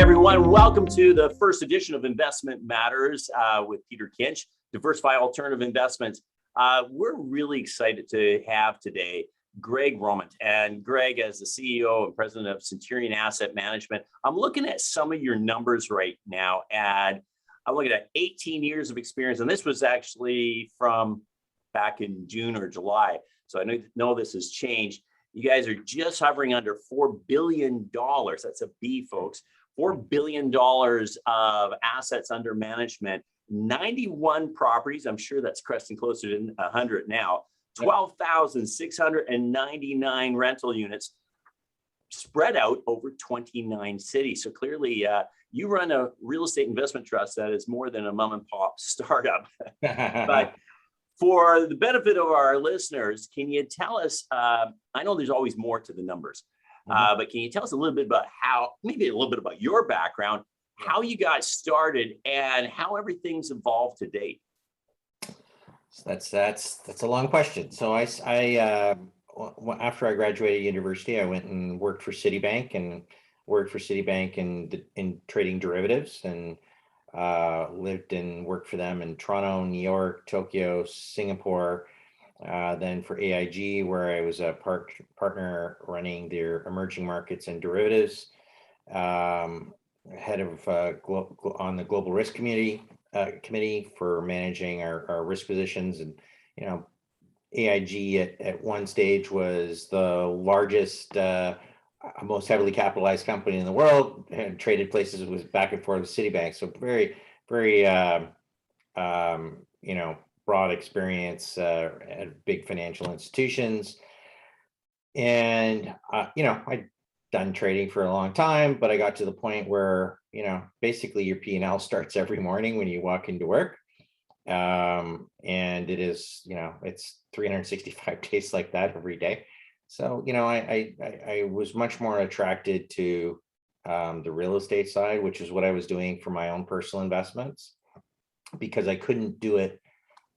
everyone. Welcome to the first edition of Investment Matters with Peter Kinch, Diversify Alternative Investments. We're really excited to have today Greg Romundt. And Greg, as the CEO and president of Centurion Asset Management, I'm looking at some of your numbers right now, and I'm looking at 18 years of experience. And this was actually from back in June or July. So I know this has changed. You guys are just hovering under $4 billion. That's a B, folks. $4 billion of assets under management, 91 properties. I'm sure that's cresting closer to 100 now. 12,699 rental units spread out over 29 cities. So clearly, you run a real estate investment trust that is more than a mom and pop startup. But for the benefit of our listeners, can you tell us, I know there's always more to the numbers, but can you tell us a little bit about maybe a little bit about your background, how you got started, and how everything's evolved to date? That's a long question. So I after I graduated university, I went and worked for Citibank in trading derivatives, and lived and worked for them in Toronto, New York, Tokyo, Singapore. Then for AIG, where I was a partner running their emerging markets and derivatives, head of on the global risk committee for managing our risk positions. And AIG at one stage was the largest, most heavily capitalized company in the world, and traded places was back and forth with Citibank. So very, very broad experience at big financial institutions. And I'd done trading for a long time, but I got to the point where basically your P&L starts every morning when you walk into work, and it is it's 365 days like that every day. So I was much more attracted to the real estate side, which is what I was doing for my own personal investments, because I couldn't do it.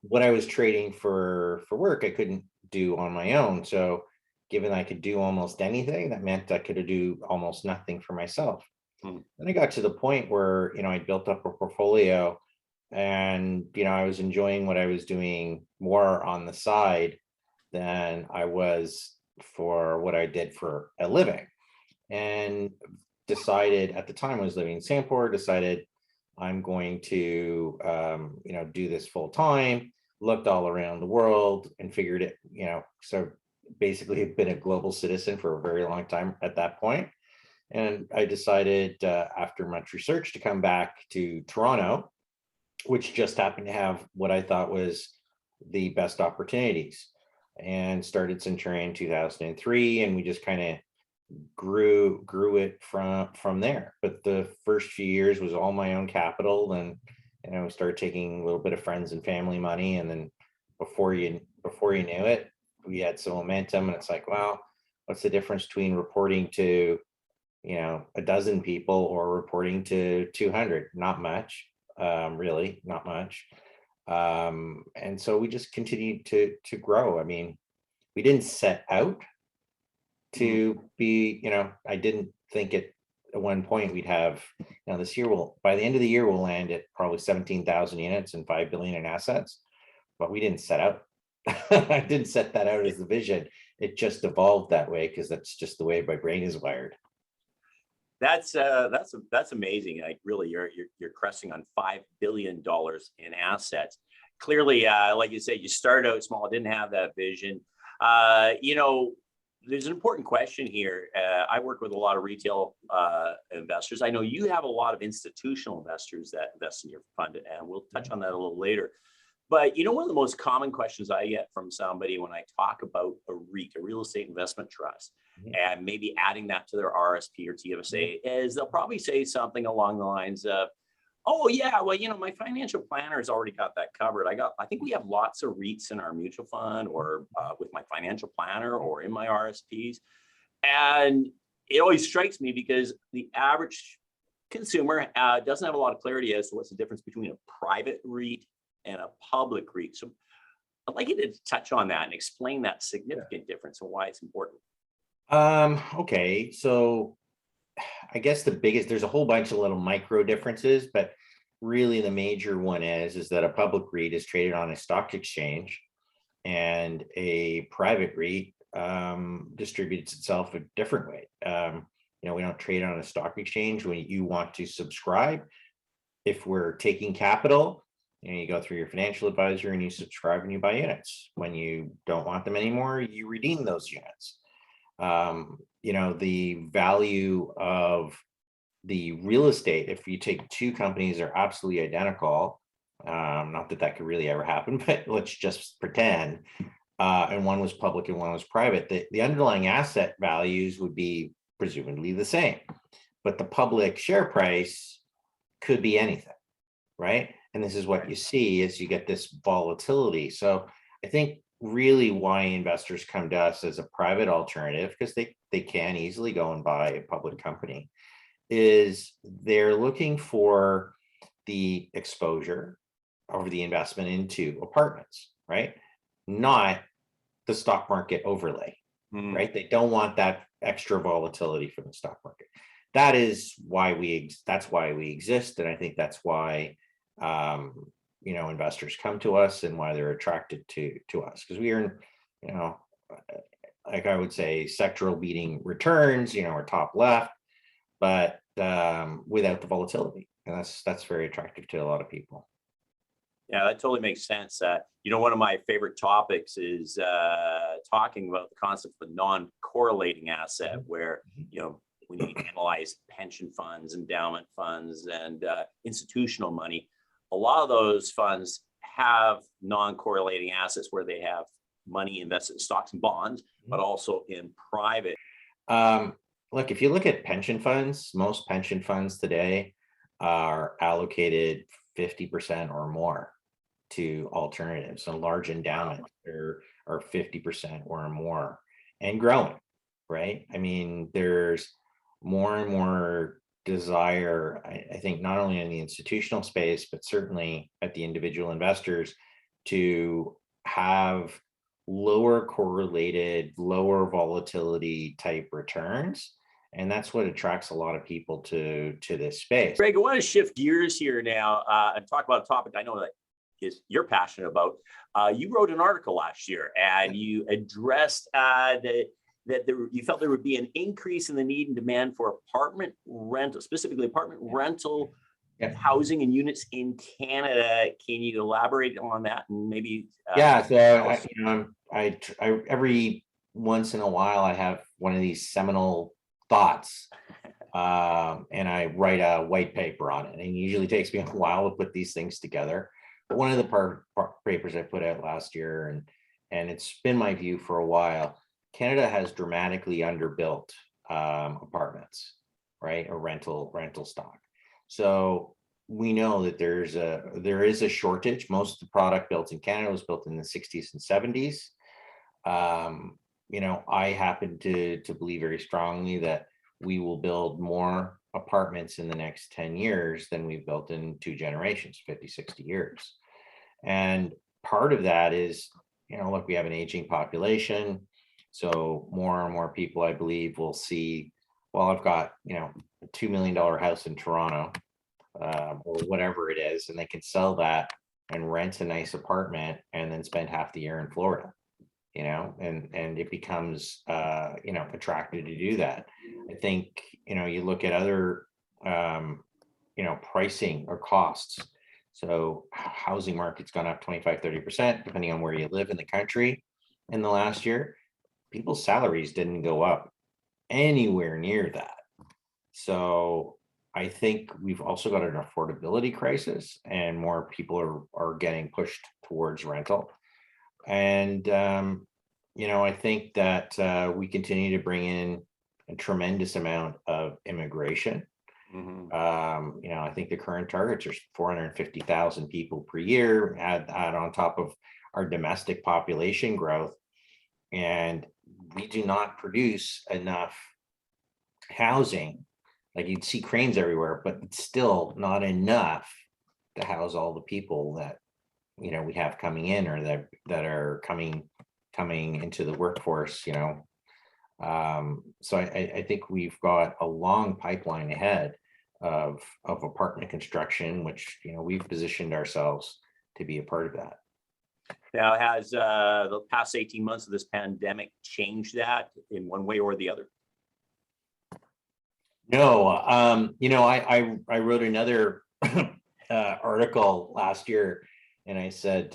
What I was trading for work, I couldn't do on my own. So given I could do almost anything, that meant I could do almost nothing for myself. Then I got to the point where I built up a portfolio, and I was enjoying what I was doing more on the side than I was for what I did for a living. And decided, at the time I was living in Singapore, decided I'm going to do this full time. Looked all around the world and figured it, so basically I've been a global citizen for a very long time at that point. And I decided after much research to come back to Toronto, which just happened to have what I thought was the best opportunities, and started Centurion in 2003. And we just kind of grew it from there. But the first few years was all my own capital, and we started taking a little bit of friends and family money, and then before you knew it, we had some momentum. And it's like, well, what's the difference between reporting to a dozen people or reporting to 200? Not much, really, not much. And so we just continued to grow. I mean, we didn't set out to be, I didn't think at one point we'd have, this year by the end of the year, we'll land at probably 17,000 units and $5 billion in assets, but we didn't set out. I didn't set that out as the vision. It just evolved that way because that's just the way my brain is wired. That's amazing. Like, really, you're cresting on $5 billion in assets. Clearly, like you said, you started out small, didn't have that vision. There's an important question here. I work with a lot of retail investors. I know you have a lot of institutional investors that invest in your fund, and we'll touch on that a little later. But one of the most common questions I get from somebody when I talk about a REIT, a real estate investment trust, and maybe adding that to their RSP or TFSA, is they'll probably say something along the lines of, oh yeah, well, my financial planner has already got that covered. I think we have lots of REITs in our mutual fund, or with my financial planner, or in my RSPs. And it always strikes me because the average consumer doesn't have a lot of clarity as to what's the difference between a private REIT and a public REIT. So I'd like you to touch on that and explain that significant difference and why it's important. Okay, so I guess the biggest, there's a whole bunch of little micro differences, but really the major one is that a public REIT is traded on a stock exchange, and a private REIT distributes itself a different way. We don't trade on a stock exchange. When you want to subscribe, if we're taking capital, you go through your financial advisor and you subscribe and you buy units. When you don't want them anymore, you redeem those units. The value of the real estate, if you take two companies that are absolutely identical, not that that could really ever happen, but let's just pretend, and one was public and one was private, the underlying asset values would be presumably the same, but the public share price could be anything, right? And this is what you see is you get this volatility. So I think really why investors come to us as a private alternative, because they can easily go and buy a public company, is they're looking for the exposure over the investment into apartments, right? Not the stock market overlay, right? They don't want that extra volatility from the stock market. That's why we exist. And I think that's why, investors come to us and why they're attracted to us, because we earn, like I would say, sectoral beating returns, we're top left, but without the volatility. And that's very attractive to a lot of people. Yeah, that totally makes sense. One of my favorite topics is talking about the concept of a non-correlating asset, where, when you analyze pension funds, endowment funds, and institutional money, a lot of those funds have non-correlating assets where they have money invested in stocks and bonds, but also in private. Look, if you look at pension funds, most pension funds today are allocated 50% or more to alternatives. And large endowments are 50% or more and growing, right? I mean, there's more and more desire, I think, not only in the institutional space, but certainly at the individual investors, to have lower correlated, lower volatility type returns. And that's what attracts a lot of people to this space. Greg, I want to shift gears here now and talk about a topic I know that you're passionate about. You wrote an article last year and you addressed you felt there would be an increase in the need and demand for apartment rental, specifically apartment rental housing and units in Canada. Can you elaborate on that and maybe? So I every once in a while I have one of these seminal thoughts, and I write a white paper on it. And it usually takes me a while to put these things together. But one of the papers I put out last year, and it's been my view for a while, Canada has dramatically underbuilt apartments, right? Or rental stock. So we know that there is a shortage. Most of the product built in Canada was built in the 60s and 70s. I happen to believe very strongly that we will build more apartments in the next 10 years than we've built in 2 generations, 50, 60 years. And part of that is, look, we have an aging population. So more and more people, I believe, will see, well, I've got, a $2 million house in Toronto, or whatever it is, and they can sell that and rent a nice apartment and then spend half the year in Florida, and it becomes, attractive to do that. I think, you look at other, pricing or costs. So housing market's gone up 25, 30%, depending on where you live in the country in the last year. People's salaries didn't go up anywhere near that. So I think we've also got an affordability crisis, and more people are getting pushed towards rental. And, I think that we continue to bring in a tremendous amount of immigration. I think the current targets are 450,000 people per year, add on top of our domestic population growth. And we do not produce enough housing. Like, you'd see cranes everywhere, but it's still not enough to house all the people that, we have coming in, or that are coming into the workforce, So I think we've got a long pipeline ahead of apartment construction, which, we've positioned ourselves to be a part of that. Now, has the past 18 months of this pandemic changed that in one way or the other? No, I wrote another article last year, and I said,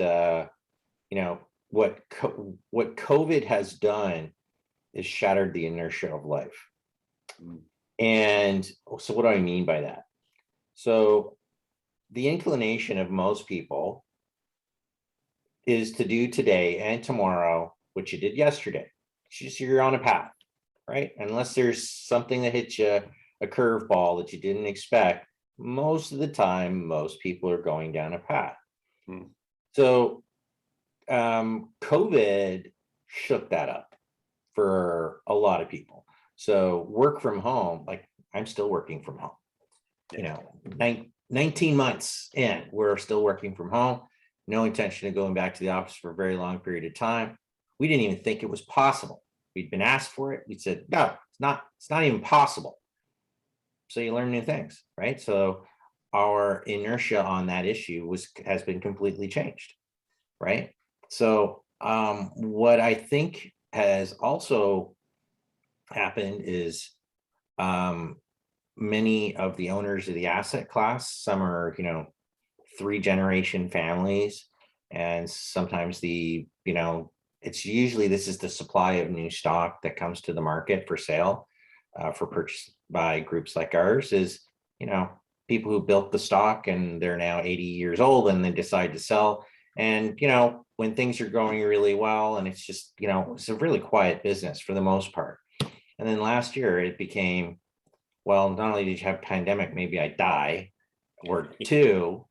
what COVID has done is shattered the inertia of life. And so what do I mean by that? So the inclination of most people is to do today and tomorrow what you did yesterday. It's just you're on a path, right? Unless there's something that hits you, a curveball that you didn't expect, most of the time, most people are going down a path. So COVID shook that up for a lot of people. So work from home, like I'm still working from home. 19 months in, we're still working from home. No intention of going back to the office for a very long period of time. We didn't even think it was possible. We'd been asked for it. We said, no, it's not even possible. So you learn new things, right? So our inertia on that issue has been completely changed, right? So what I think has also happened is many of the owners of the asset class, some are, 3-generation families, and sometimes it's usually this is the supply of new stock that comes to the market for sale for purchase by groups like ours is, people who built the stock and they're now 80 years old and they decide to sell. And, when things are going really well and it's just, it's a really quiet business for the most part. And then last year it became, well, not only did you have pandemic, maybe I die, or two,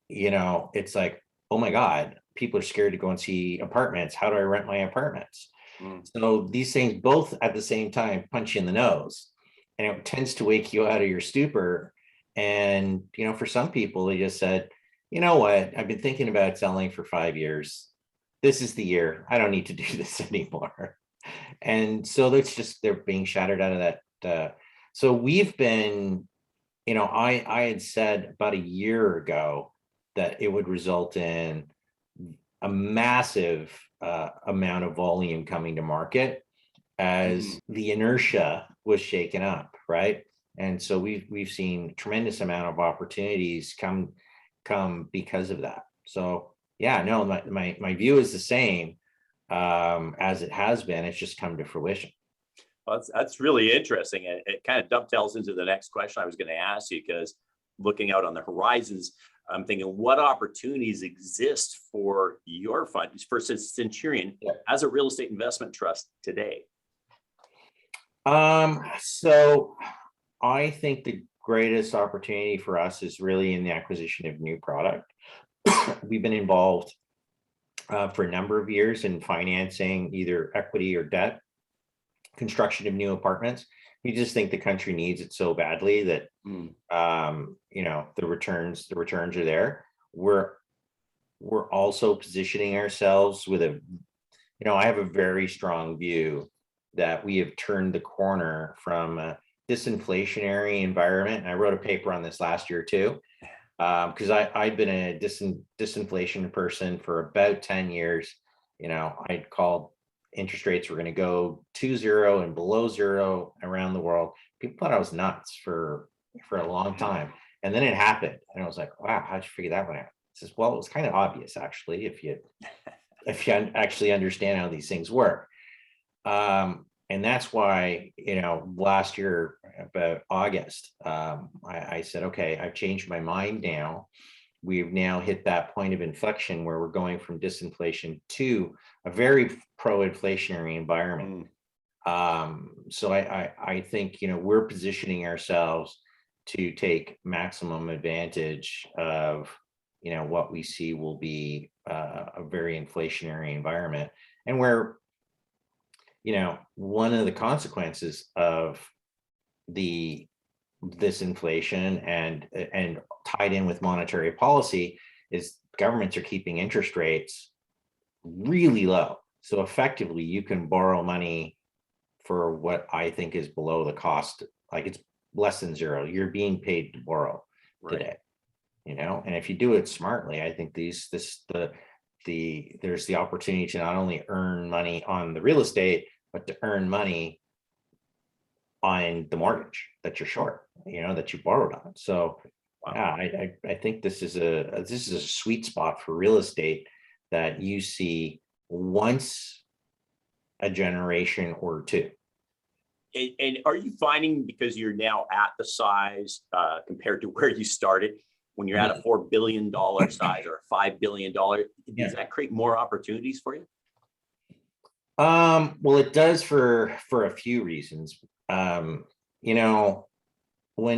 it's like, oh my God, people are scared to go and see apartments. How do I rent my apartments? So these things both at the same time punch you in the nose, and it tends to wake you out of your stupor. And, for some people, they just said, you know what, I've been thinking about selling for 5 years. This is the year. I don't need to do this anymore. And so they're being shattered out of that. So we've been, I had said about a year ago that it would result in a massive amount of volume coming to market as the inertia was shaken up, right? And so we've seen a tremendous amount of opportunities come because of that. So yeah, no, my view is the same as it has been. It's just come to fruition. Well, that's really interesting. It kind of dovetails into the next question I was going to ask you, because looking out on the horizons, I'm thinking, what opportunities exist for your fund, for Centurion, as a real estate investment trust today? So I think the greatest opportunity for us is really in the acquisition of new product. We've been involved for a number of years in financing either equity or debt construction of new apartments. We just think the country needs it so badly that the returns are there. We're also positioning ourselves with I have a very strong view that we have turned the corner from a disinflationary environment. And I wrote a paper on this last year too, because I'd been a disinflation person for about 10 years. I'd called interest rates were going to go to zero and below zero around the world. People thought I was nuts for a long time. And then it happened. And I was like, wow, how'd you figure that one out? It says, well, it was kind of obvious, actually, if you actually understand how these things work. And that's why, last year, about August, I said, okay, I've changed my mind now. We've now hit that point of inflection where we're going from disinflation to a very pro-inflationary environment. So I think, we're positioning ourselves to take maximum advantage of, what we see will be a very inflationary environment, and where, one of the consequences of this inflation and tied in with monetary policy is governments are keeping interest rates really low. So effectively, you can borrow money for what I think is below the cost. Like it's less than zero. You're being paid to borrow today, and if you do it smartly, I think there's the opportunity to not only earn money on the real estate, but to earn money on the mortgage that you're short, that you borrowed on. So yeah, I think this is a sweet spot for real estate that you see once a generation or two. And are you finding, because you're now at the size compared to where you started, when you're at a $4 billion size or a $5 billion, does that create more opportunities for you? Well, it does for a few reasons. When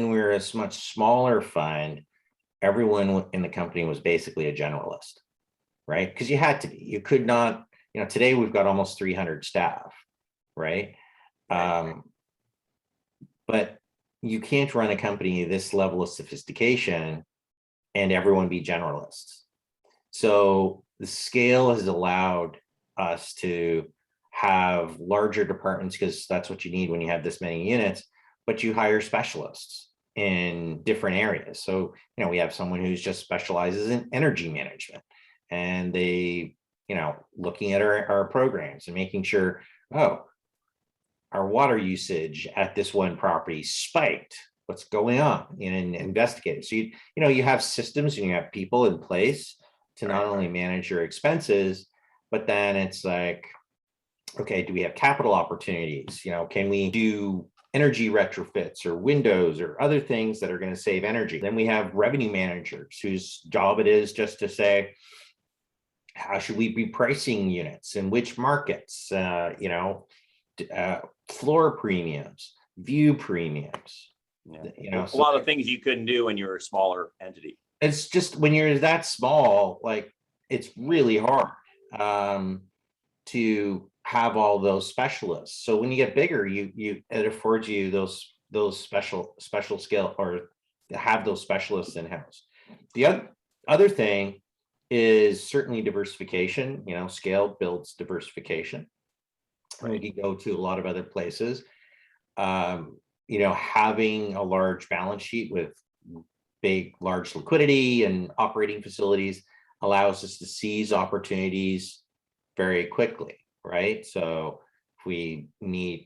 we're a much smaller fund, everyone in the company was basically a generalist, right? Because you had to be. You could not, today we've got almost 300 staff, right? But you can't run a company this level of sophistication and everyone be generalists. So the scale has allowed us to have larger departments, because that's what you need when you have this many units, but you hire specialists in different areas. So, we have someone who's just specializes in energy management, and they, looking at our programs and making sure, our water usage at this one property spiked. What's going on? And investigate it. So you have systems and you have people in place to not only manage your expenses, but then it's like, okay, do we have capital opportunities? Can we do energy retrofits or windows or other things that are going to save energy? Then we have revenue managers whose job it is just to say, how should we be pricing units in which markets? Floor premiums, view premiums. A lot of things you couldn't do when you're a smaller entity. It's just when you're that small, like it's really hard to have all those specialists. So when you get bigger, it affords you those special skill, or have those specialists in-house. The other thing is certainly diversification. Scale builds diversification. We can go to a lot of other places. Having a large balance sheet with large liquidity and operating facilities allows us to seize opportunities very quickly, right? So if we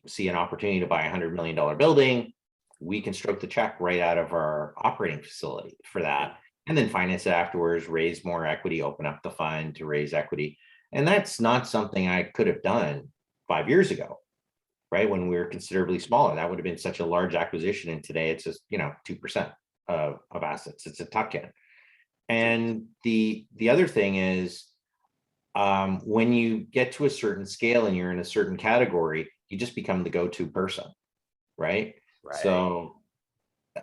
see an opportunity to buy $100 million building, we can stroke the check right out of our operating facility for that, and then finance it afterwards, raise more equity, open up the fund to raise equity. And that's not something I could have done 5 years ago, right? When we were considerably smaller, that would have been such a large acquisition. And today it's just, 2% of assets. It's a tuck-in. And the other thing is, when you get to a certain scale and you're in a certain category, you just become the go-to person, right? So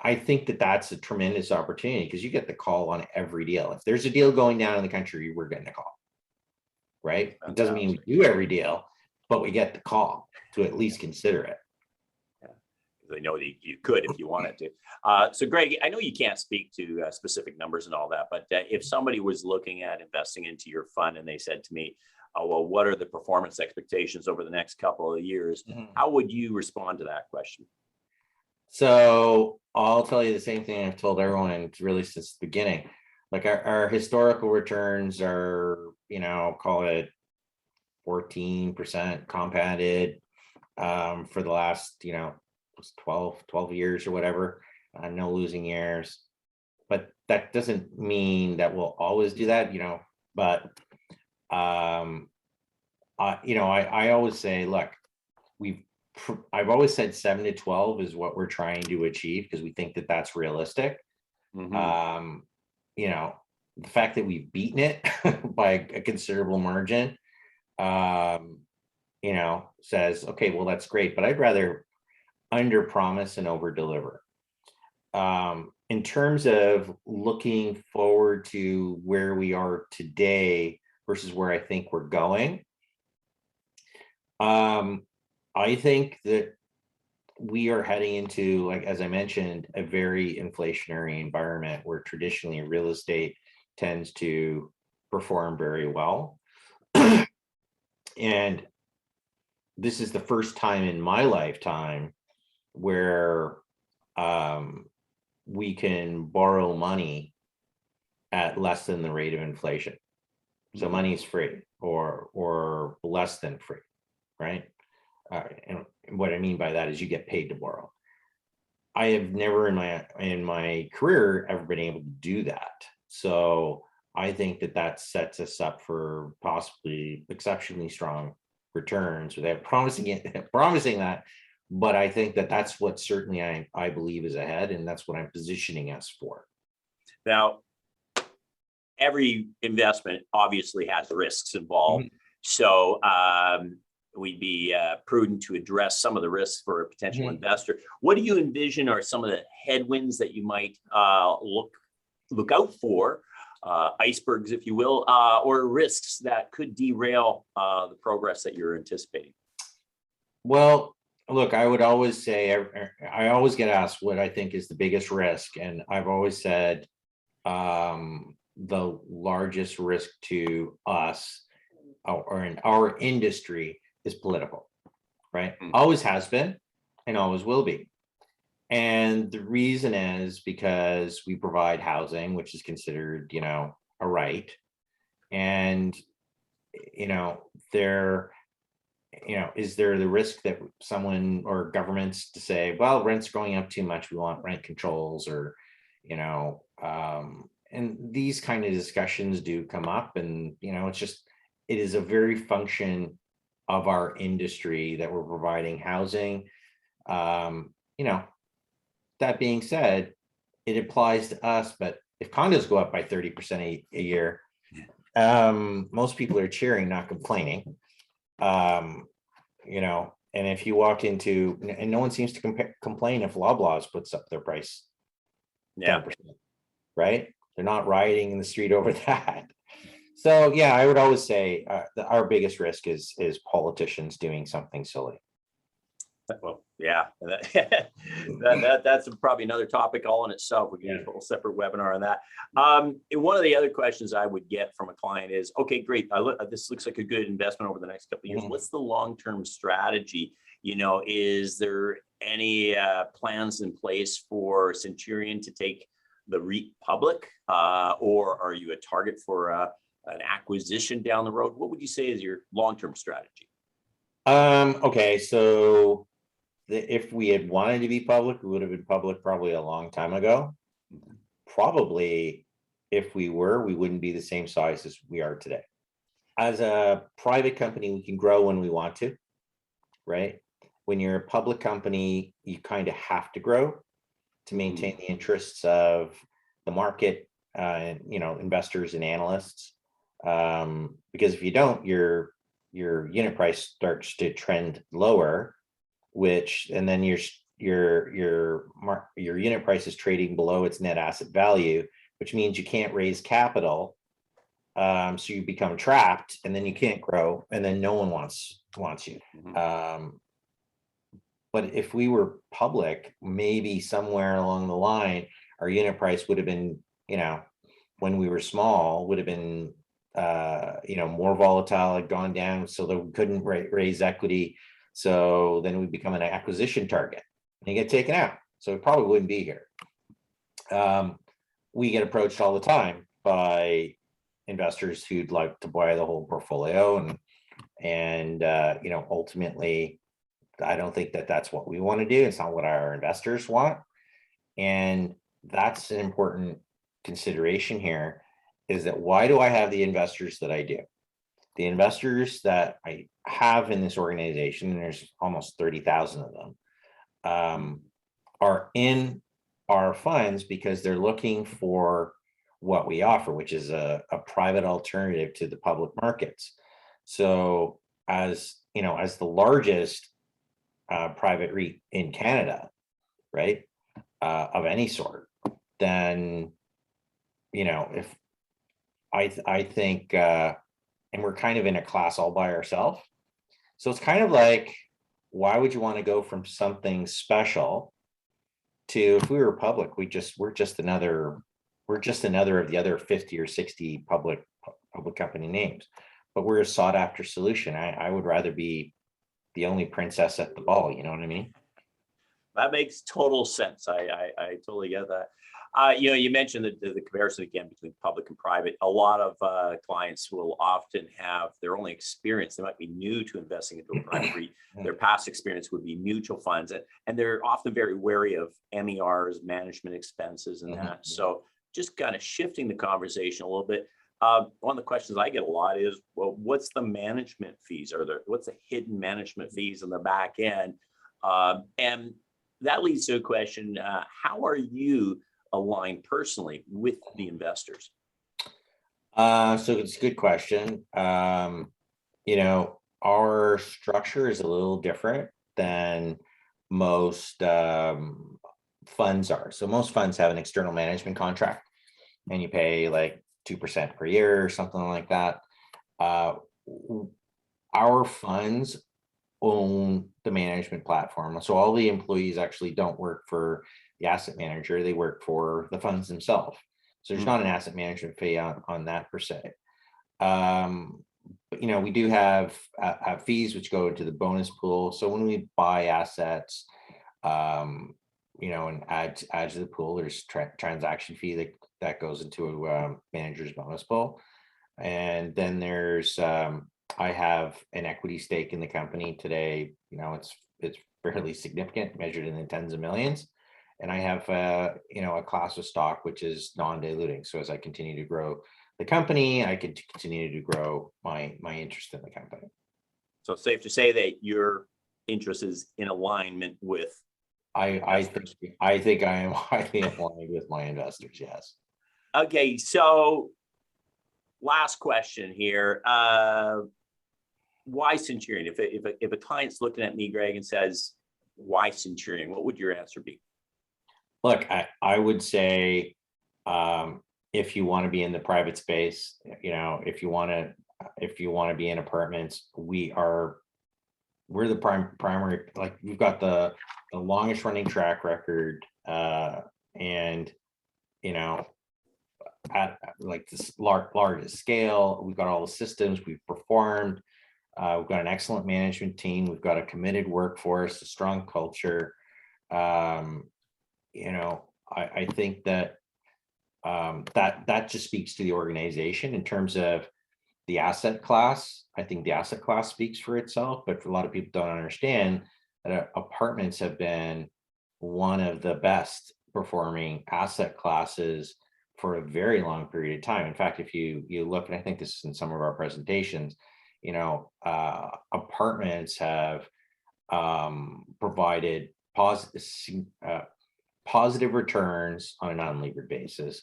I think that's a tremendous opportunity, because you get the call on every deal. If there's a deal going down in the country, we're getting a call, right? It doesn't mean we do every deal, but we get the call to at least consider it. They know that you could if you wanted to. So Greg, I know you can't speak to specific numbers and all that, but if somebody was looking at investing into your fund and they said to me, well, what are the performance expectations over the next couple of years? How would you respond to that question? So I'll tell you the same thing I've told everyone really since the beginning. Like our historical returns are, call it 14% compounded for the last, 12 years or whatever. No losing years, but that doesn't mean that we'll always do that, but I always say, look, I've always said 7 to 12 is what we're trying to achieve, because we think that that's realistic. The fact that we've beaten it by a considerable margin, says, okay, well, that's great, but I'd rather under promise and over deliver. In terms of looking forward to where we are today versus where I think we're going, I think that we are heading into, like, as I mentioned, a very inflationary environment where traditionally real estate tends to perform very well. And this is the first time in my lifetime where we can borrow money at less than the rate of inflation. So money is free or less than free, right? And what I mean by that is you get paid to borrow. I have never in my career ever been able to do that. So I think that sets us up for possibly exceptionally strong returns without promising that. But I think that that's what certainly I believe is ahead, and that's what I'm positioning us for. Now, every investment obviously has risks involved. Mm-hmm. So we'd be prudent to address some of the risks for a potential Mm-hmm. investor. What do you envision are some of the headwinds that you might look out for, icebergs, if you will, or risks that could derail the progress that you're anticipating? Well, look, I would always say, I always get asked what I think is the biggest risk. And I've always said the largest risk to us or in our industry is political, right? Always has been and always will be. And the reason is because we provide housing, which is considered, a right. And, is there the risk that someone or governments to say, well, rent's going up too much, we want rent controls, or, and these kind of discussions do come up, and, it is a very function of our industry that we're providing housing. That being said, it applies to us, but if condos go up by 30% a year, most people are cheering, not complaining. And if you walk into, and no one seems to complain if Loblaws puts up their price 10%, right? They're not rioting in the street over that. So yeah, I would always say our biggest risk is politicians doing something silly. Well, yeah, that's probably another topic all in itself. We can do a whole separate webinar on that. And one of the other questions I would get from a client is, okay, great. This looks like a good investment over the next couple of years. What's the long-term strategy? Is there any plans in place for Centurion to take the REIT public, or are you a target for an acquisition down the road? What would you say is your long-term strategy? Okay, so if we had wanted to be public, we would have been public probably a long time ago. Probably if we were, we wouldn't be the same size as we are today. As a private company, we can grow when we want to, right? When you're a public company, you kind of have to grow to maintain the interests of the market, investors and analysts. Because if you don't, your unit price starts to trend lower, and then your unit price is trading below its net asset value, which means you can't raise capital. So you become trapped, and then you can't grow, and then no one wants you. But if we were public, maybe somewhere along the line, our unit price would have been, when we were small, would have been more volatile, had gone down, so that we couldn't raise equity. So then we become an acquisition target and you get taken out. So we probably wouldn't be here. We get approached all the time by investors who'd like to buy the whole portfolio, and ultimately, I don't think that that's what we want to do. It's not what our investors want, and that's an important consideration here. Is that why do I have the investors that I do? The investors that I have in this organization, and there's almost 30,000 of them, are in our funds because they're looking for what we offer, which is a private alternative to the public markets. So as the largest private REIT in Canada, right, of any sort, then, if I think, and we're kind of in a class all by ourselves. So it's kind of like, why would you want to go from something special to, if we were public, we're just another of the other 50 or 60 public company names, but we're a sought after solution. I would rather be the only princess at the ball. You know what I mean? That makes total sense. I totally get that. You mentioned the comparison again between public and private. A lot of clients will often have their only experience. They might be new to investing into a private REIT. Their past experience would be mutual funds, and they're often very wary of MERs, management expenses, and that. So just kind of shifting the conversation a little bit. One of the questions I get a lot is, well, what's the management fees? What's the hidden management fees on the back end? And that leads to a question, how are you aligned personally with the investors? So it's a good question. Our structure is a little different than most funds are. So most funds have an external management contract, and you pay like 2% per year or something like that. Our funds own the management platform. So all the employees actually don't work for the asset manager, they work for the funds themselves. So there's not an asset management fee on that per se. But we do have fees which go into the bonus pool. So when we buy assets, and add to the pool, there's transaction fee that goes into a manager's bonus pool. And then there's I have an equity stake in the company today. It's fairly significant, measured in the tens of millions. And I have a class of stock which is non-diluting. So as I continue to grow the company, I could continue to grow my interest in the company. So it's safe to say that your interest is in alignment with. I think I am highly aligned with my investors. Yes. Okay, so last question here. Why Centurion? If a client's looking at me, Greg, and says, why Centurion? What would your answer be? Look, I would say, if you want to be in the private space, if you want to be in apartments, we're the primary, like we've got the longest running track record, and at like this largest scale, we've got all the systems, we've performed, we've got an excellent management team, we've got a committed workforce, a strong culture. I think that that just speaks to the organization in terms of the asset class. I think the asset class speaks for itself, but for a lot of people don't understand that apartments have been one of the best performing asset classes for a very long period of time. In fact, if you look, and I think this is in some of our presentations, apartments have provided positive returns on a non-levered basis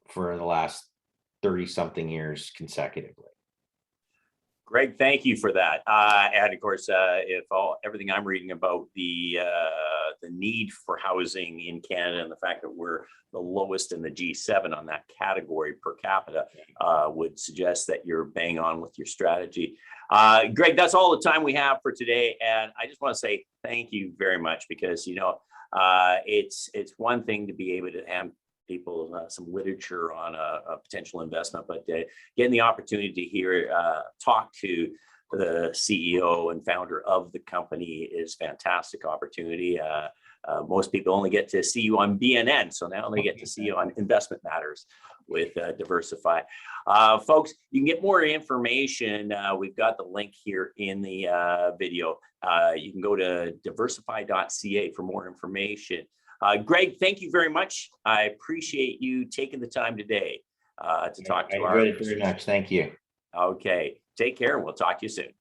for the last 30 something years consecutively. Greg, thank you for that. And of course, everything I'm reading about the need for housing in Canada and the fact that we're the lowest in the G7 on that category per capita would suggest that you're bang on with your strategy. Greg, that's all the time we have for today. And I just want to say thank you very much, because, it's one thing to be able to have people some literature on a potential investment, but getting the opportunity to hear talk to the CEO and founder of the company is fantastic opportunity. Most people only get to see you on BNN, so now they get to see you on Investment Matters with Diversify. Folks, you can get more information. We've got the link here in the video. You can go to diversify.ca for more information. Greg, thank you very much. I appreciate you taking the time today to talk to our. Very much. Thank you. Okay. Take care, and we'll talk to you soon.